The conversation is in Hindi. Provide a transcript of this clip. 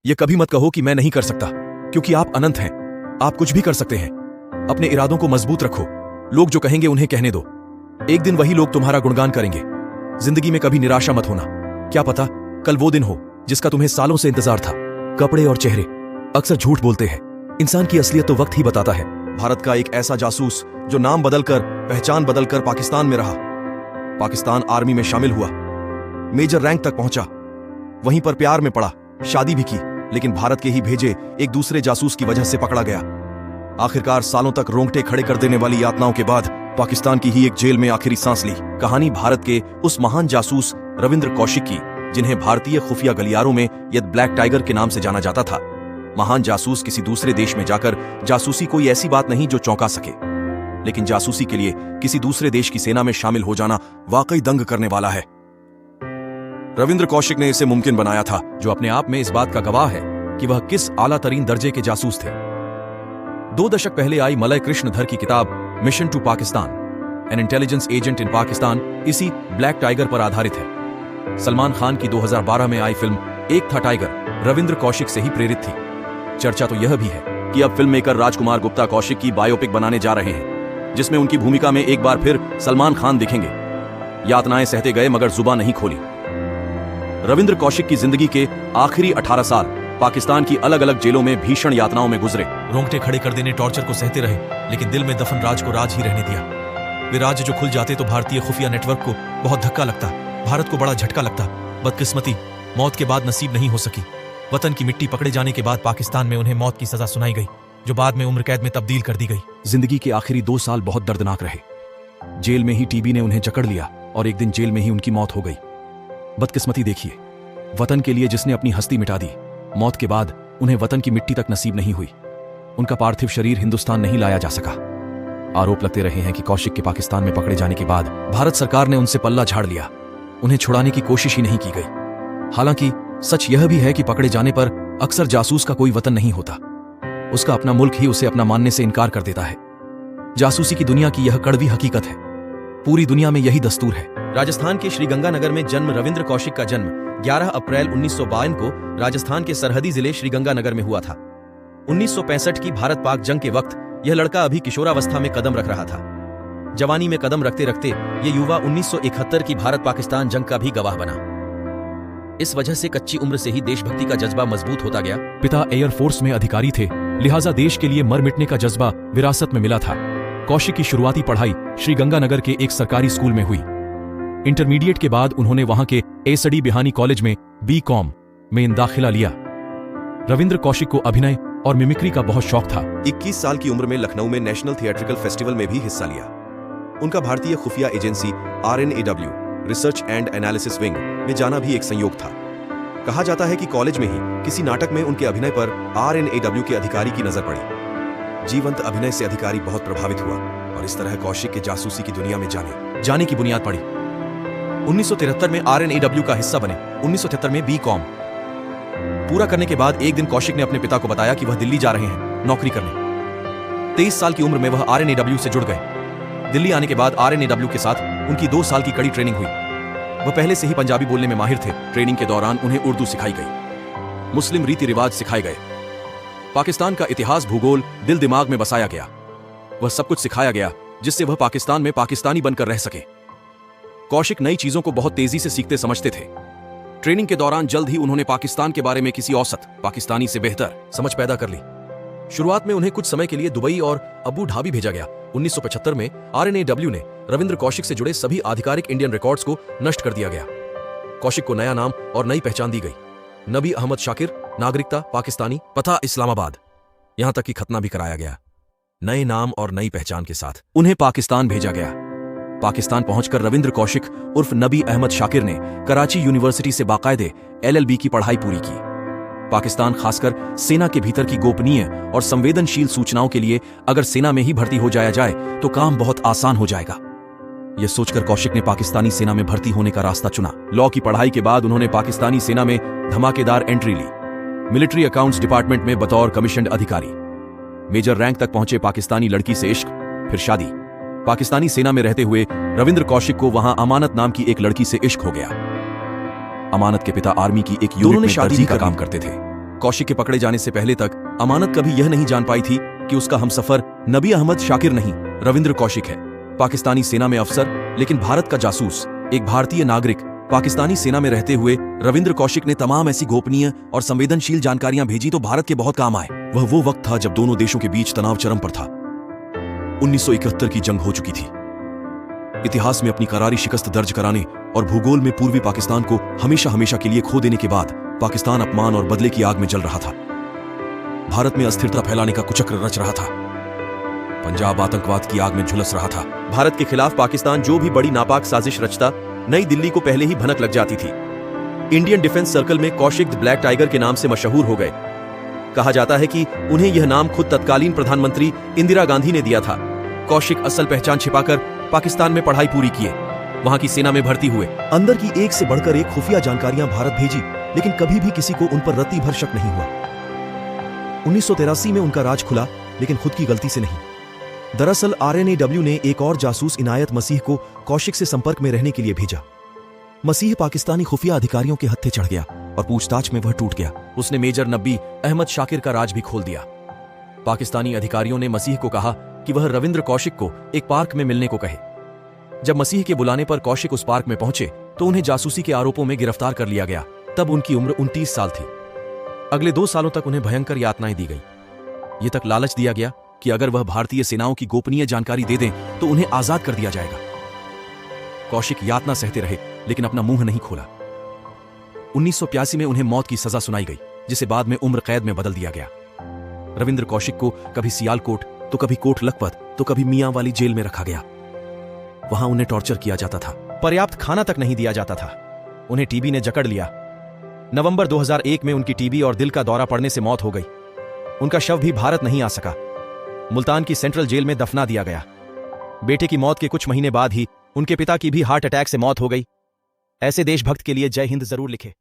ये कभी मत कहो कि मैं नहीं कर सकता, क्योंकि आप अनंत हैं। आप कुछ भी कर सकते हैं। अपने इरादों को मजबूत रखो। लोग जो कहेंगे उन्हें कहने दो। एक दिन वही लोग तुम्हारा गुणगान करेंगे। जिंदगी में कभी निराशा मत होना। क्या पता कल वो दिन हो जिसका तुम्हें सालों से इंतजार था। कपड़े और चेहरे अक्सर झूठ बोलते हैं। इंसान की असलियत तो वक्त ही बताता है। भारत का एक ऐसा जासूस जो नाम बदलकर, पहचान बदलकर पाकिस्तान में रहा, पाकिस्तान आर्मी में शामिल हुआ, मेजर रैंक तक पहुंचा, वहीं पर प्यार में पड़ा, शादी भी की, लेकिन भारत के ही भेजे एक दूसरे जासूस की वजह से पकड़ा गया। आखिरकार सालों तक रोंगटे खड़े कर देने वाली यातनाओं के बाद पाकिस्तान की ही एक जेल में आखिरी सांस ली। कहानी भारत के उस महान जासूस रविंद्र कौशिक की, जिन्हें भारतीय खुफिया गलियारों में यद ब्लैक टाइगर के नाम से जाना जाता था। महान जासूस किसी दूसरे देश में जाकर जासूसी कोई ऐसी बात नहीं जो चौंका सके, लेकिन जासूसी के लिए किसी दूसरे देश की सेना में शामिल हो जाना वाकई दंग करने वाला है। रविंद्र कौशिक ने इसे मुमकिन बनाया था, जो अपने आप में इस बात का गवाह है कि वह किस आला तरीन दर्जे के जासूस थे। 2 दशक पहले आई मलय कृष्णधर की किताब Mission to Pakistan, an intelligence agent in Pakistan, इसी ब्लैक टाइगर पर आधारित है। सलमान खान की 2012 में आई फिल्म एक था टाइगर रविंद्र कौशिक से ही प्रेरित थी। चर्चा तो यह भी है कि अब फिल्म मेकर राजकुमार गुप्ता कौशिक की बायोपिक बनाने जा रहे हैं, जिसमें उनकी भूमिका में एक बार फिर सलमान खान दिखेंगे। यातनाएं सहते गए मगर जुबान नहीं खोली। रविंद्र कौशिक की जिंदगी के आखिरी 18 साल पाकिस्तान की अलग अलग जेलों में भीषण यातनाओं में गुजरे। रोंगटे खड़े कर देने टॉर्चर को सहते रहे, लेकिन दिल में दफन राज को राज ही रहने दिया। वे राज जो खुल जाते तो भारतीय खुफिया नेटवर्क को बहुत धक्का लगता, भारत को बड़ा झटका लगता। बदकिस्मती मौत के बाद नसीब नहीं हो सकी। वतन की मिट्टी पकड़े जाने के बाद पाकिस्तान में उन्हें मौत की सजा सुनाई गई, जो बाद में उम्र कैद में तब्दील कर दी गई। जिंदगी के आखिरी 2 साल बहुत दर्दनाक रहे। जेल में ही टीबी ने उन्हें जकड़ लिया और एक दिन जेल में ही उनकी मौत हो गई। बदकिस्मती देखिए, वतन के लिए जिसने अपनी हस्ती मिटा दी, मौत के बाद उन्हें वतन की मिट्टी तक नसीब नहीं हुई। उनका पार्थिव शरीर हिंदुस्तान नहीं लाया जा सका। आरोप लगते रहे हैं कि कौशिक के पाकिस्तान में पकड़े जाने के बाद भारत सरकार ने उनसे पल्ला झाड़ लिया, उन्हें छुड़ाने की कोशिश ही नहीं की गई। हालांकि सच यह भी है कि पकड़े जाने पर अक्सर जासूस का कोई वतन नहीं होता, उसका अपना मुल्क ही उसे अपना मानने से इनकार कर देता है। जासूसी की दुनिया की यह कड़वी हकीकत है। पूरी दुनिया में यही दस्तूर है। राजस्थान के श्रीगंगानगर में जन्म रविंद्र कौशिक का जन्म 11 अप्रैल 1952 को राजस्थान के सरहदी जिले श्रीगंगानगर में हुआ था। 1965 की भारत पाक जंग के वक्त यह लड़का अभी किशोरावस्था में कदम रख रहा था। जवानी में कदम रखते रखते ये युवा 1971 की भारत पाकिस्तान जंग का भी गवाह बना। इस वजह से कच्ची उम्र से ही देशभक्ति का जज्बा मजबूत होता गया। पिता एयरफोर्स में अधिकारी थे, लिहाजा देश के लिए मर मिटने का जज्बा विरासत में मिला था। कौशिक की शुरुआती पढ़ाई श्रीगंगानगर के एक सरकारी स्कूल में हुई। इंटरमीडिएट के बाद उन्होंने वहां के एसडी बिहानी कॉलेज में BCom में दाखिला लिया। रविंद्र कौशिक को अभिनय और मिमिक्री का बहुत शौक था। 21 साल की उम्र में लखनऊ में नेशनल थिएट्रिकल फेस्टिवल में भी हिस्सा लिया। उनका भारतीय खुफिया agency RNAW research and analysis wing में जाना भी एक संयोग था। कहा जाता है कि कॉलेज में ही किसी नाटक में उनके अभिनय पर RNAW के अधिकारी की नजर पड़ी। जीवंत अभिनय से अधिकारी बहुत प्रभावित हुआ और इस तरह कौशिक के जासूसी की दुनिया में जाने की बुनियाद पड़ी। 1973 में RNAW का हिस्सा बने। 1973 में BCom पूरा करने के बाद एक दिन कौशिक ने अपने पिता को बताया कि वह दिल्ली जा रहे हैं नौकरी करने। 23 साल की उम्र में वह RNAW से जुड़ गए। दिल्ली आने के बाद RNAW के साथ उनकी 2 साल की कड़ी ट्रेनिंग हुई। वह पहले से ही पंजाबी बोलने में माहिर थे। ट्रेनिंग के दौरान उन्हें उर्दू सिखाई गई, मुस्लिम रीति रिवाज सिखाए गए, पाकिस्तान का इतिहास भूगोल दिल दिमाग में बसाया गया। वह सब कुछ सिखाया गया जिससे वह पाकिस्तान में पाकिस्तानी बनकर रह सके। कौशिक नई चीजों को बहुत तेजी से सीखते समझते थे। ट्रेनिंग के दौरान जल्द ही उन्होंने पाकिस्तान के बारे में किसी औसत पाकिस्तानी से बेहतर समझ पैदा कर ली। शुरुआत में उन्हें कुछ समय के लिए दुबई और अबू धाबी भेजा गया। 1975 में RNAW ने रविंद्र कौशिक से जुड़े सभी आधिकारिक इंडियन रिकॉर्ड्स को नष्ट कर दिया गया। कौशिक को नया नाम और नई पहचान दी गई। नबी अहमद शाकिर, नागरिकता पाकिस्तानी, पता इस्लामाबाद, यहां तक कि खतना भी कराया गया। नए नाम और नई पहचान के साथ उन्हें पाकिस्तान भेजा गया। पाकिस्तान पहुंचकर रविंद्र कौशिक उर्फ नबी अहमद शाकिर ने कराची यूनिवर्सिटी से बाकायदे LLB की पढ़ाई पूरी की। पाकिस्तान खासकर सेना के भीतर की गोपनीय और संवेदनशील सूचनाओं के लिए अगर सेना में ही भर्ती हो जाया जाए तो काम बहुत आसान हो जाएगा। यह सोचकर कौशिक ने पाकिस्तानी सेना में भर्ती होने का रास्ता चुना। लॉ की पढ़ाई के बाद उन्होंने पाकिस्तानी सेना में धमाकेदार एंट्री ली। मिलिट्री अकाउंट्स डिपार्टमेंट में बतौर कमीशन्ड अधिकारी मेजर रैंक तक पहुंचे। पाकिस्तानी लड़की से इश्क, फिर शादी। पाकिस्तानी सेना में रहते हुए रविंद्र कौशिक को वहां अमानत नाम की एक लड़की से इश्क हो गया। अमानत के पिता आर्मी की एक यूनिट में शादी का काम करते थे। कौशिक के पकड़े जाने से पहले तक अमानत कभी यह नहीं जान पाई थी कि उसका हमसफर नबी अहमद शाकिर नहीं, रविंद्र कौशिक है। पाकिस्तानी सेना में अफसर लेकिन भारत का जासूस, एक भारतीय नागरिक पाकिस्तानी सेना में रहते हुए रविंद्र कौशिक ने तमाम ऐसी गोपनीय और संवेदनशील जानकारियां भेजी तो भारत के बहुत काम आए। वह वो वक्त था जब दोनों देशों के बीच तनाव चरम पर था। 1971 की जंग हो चुकी थी। इतिहास में अपनी करारी शिकस्त दर्ज कराने और भूगोल में पूर्वी पाकिस्तान को हमेशा हमेशा के लिए खो देने के बाद पाकिस्तान अपमान और बदले की आग में जल रहा था। भारत में अस्थिरता फैलाने का कुचक्र रच रहा था। पंजाब आतंकवाद की आग में झुलस रहा था। भारत के खिलाफ पाकिस्तान जो भी बड़ी नापाक साजिश रचता, नई दिल्ली को पहले ही भनक लग जाती थी। इंडियन डिफेंस सर्कल में कौशिक द ब्लैक टाइगर के नाम से मशहूर हो गए। कहा जाता है कि उन्हें यह नाम खुद तत्कालीन प्रधानमंत्री इंदिरा गांधी ने दिया था। कौशिक असल पहचान छिपाकर पाकिस्तान में पढ़ाई पूरी किए, वहां की सेना में भर्ती हुए। अंदर की एक से बढ़कर एक खुफिया जानकारियां भारत भेजी, लेकिन कभी भी किसी को उन पर रत्ती भर शक नहीं हुआ। 1983 में उनका राज खुला, लेकिन खुद की गलती से नहीं। दरअसल RNAW ने एक और जासूस इनायत मसीह को कौशिक से संपर्क में रहने के लिए भेजा। मसीह पाकिस्तानी खुफिया अधिकारियों के हत्थे चढ़ गया और पूछताछ में वह टूट गया। उसने मेजर नबी अहमद शाकिर का राज भी खोल दिया। पाकिस्तानी अधिकारियों ने मसीह को कहा कि वह रविंद्र कौशिक को एक पार्क में मिलने को कहे। जब मसीह के बुलाने पर कौशिक उस पार्क में पहुंचे तो उन्हें जासूसी के आरोपों में गिरफ्तार कर लिया गया। तब उनकी उम्र 29 साल थी। अगले 2 सालों तक उन्हें भयंकर यातनाएं दी गई। ये तक लालच दिया गया कि अगर वह भारतीय सेनाओं की गोपनीय जानकारी दे दें तो उन्हें आजाद कर दिया जाएगा। कौशिक यातना सहते रहे, लेकिन अपना मुंह नहीं खोला। 1985 में उन्हें मौत की सजा सुनाई गई, जिसे बाद में उम्र कैद में बदल दिया गया। रविंद्र कौशिक को कभी सियालकोट, तो कभी कोट लखपत, तो कभी मियां वाली जेल में रखा गया। वहां उन्हें टॉर्चर किया जाता था। पर्याप्त खाना तक नहीं दिया जाता था। उन्हें टीबी ने जकड़ लिया। नवंबर 2001 में उनकी टीबी और दिल का दौरा पड़ने से मौत हो गई। उनका शव भी भारत नहीं आ सका। मुल्तान की सेंट्रल जेल में दफना दिया गया। बेटे की मौत के कुछ महीने बाद ही उनके पिता की भी हार्ट अटैक से मौत हो गई। ऐसे देशभक्त के लिए जय हिंद जरूर लिखे।